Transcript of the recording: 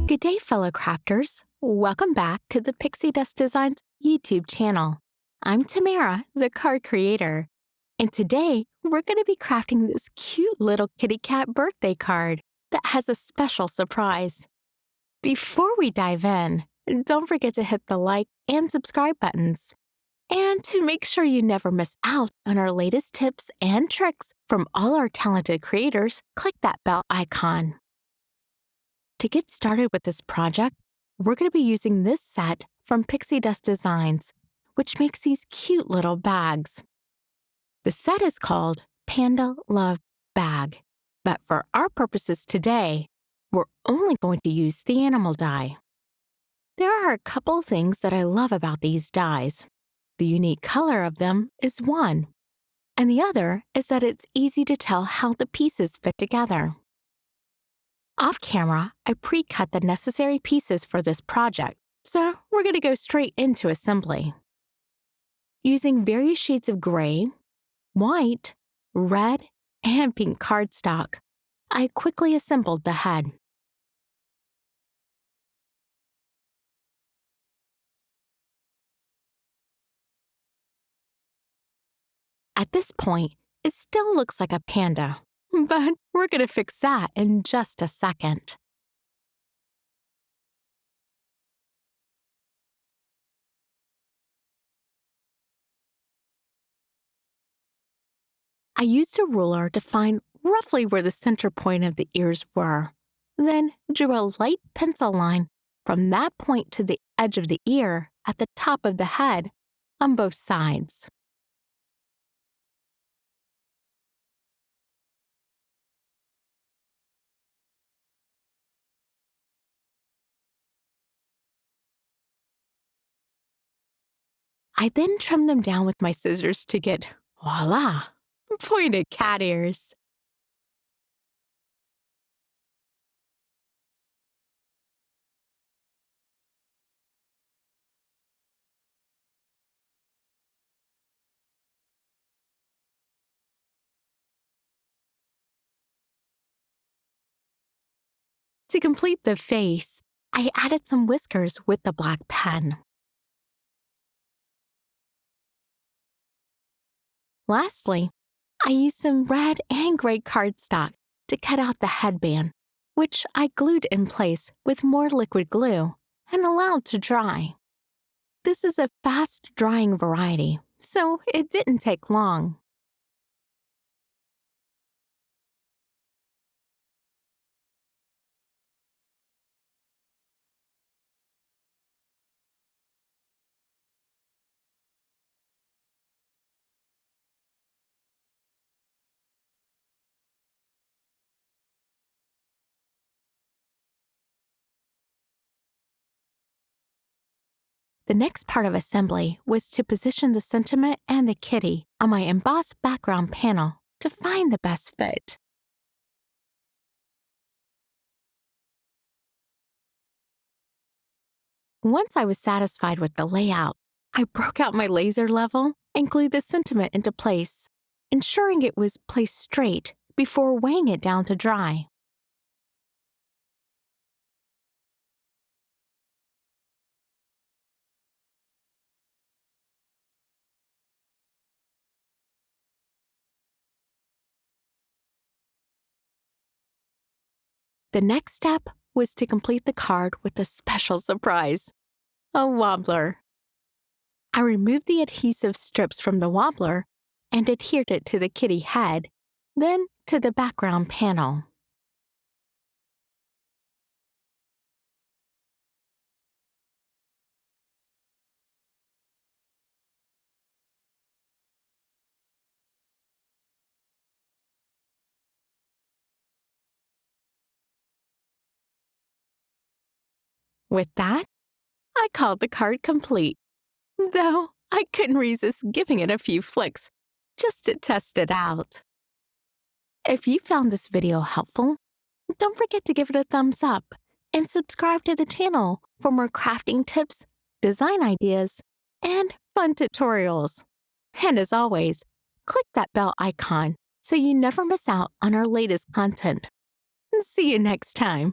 Good day, fellow crafters. Welcome back to the Pixie Dust Designs YouTube channel. I'm Tamara, the card creator, and today we're going to be crafting this cute little kitty cat birthday card that has a special surprise. Before we dive in, don't forget to hit the like and subscribe buttons. And to make sure you never miss out on our latest tips and tricks from all our talented creators, click that bell icon. To get started with this project, we're going to be using this set from Pixie Dust Designs, which makes these cute little bags. The set is called Panda Love Bag, but for our purposes today, we're only going to use the animal die. There are a couple things that I love about these dies. The unique color of them is one, and the other is that it's easy to tell how the pieces fit together. Off camera, I pre-cut the necessary pieces for this project, so we're going to go straight into assembly. Using various shades of gray, white, red, and pink cardstock, I quickly assembled the head. At this point, it still looks like a panda, but we're going to fix that in just a second. I used a ruler to find roughly where the center point of the ears were, then drew a light pencil line from that point to the edge of the ear at the top of the head on both sides. I then trimmed them down with my scissors to get, voila, pointed cat ears. To complete the face, I added some whiskers with the black pen. Lastly, I used some red and gray cardstock to cut out the headband, which I glued in place with more liquid glue and allowed to dry. This is a fast-drying variety, so it didn't take long. The next part of assembly was to position the sentiment and the kitty on my embossed background panel to find the best fit. Once I was satisfied with the layout, I broke out my laser level and glued the sentiment into place, ensuring it was placed straight before weighing it down to dry. The next step was to complete the card with a special surprise, a wobbler. I removed the adhesive strips from the wobbler and adhered it to the kitty head, then to the background panel. With that, I called the card complete, though I couldn't resist giving it a few flicks just to test it out. If you found this video helpful, don't forget to give it a thumbs up and subscribe to the channel for more crafting tips, design ideas, and fun tutorials. And as always, click that bell icon so you never miss out on our latest content. See you next time.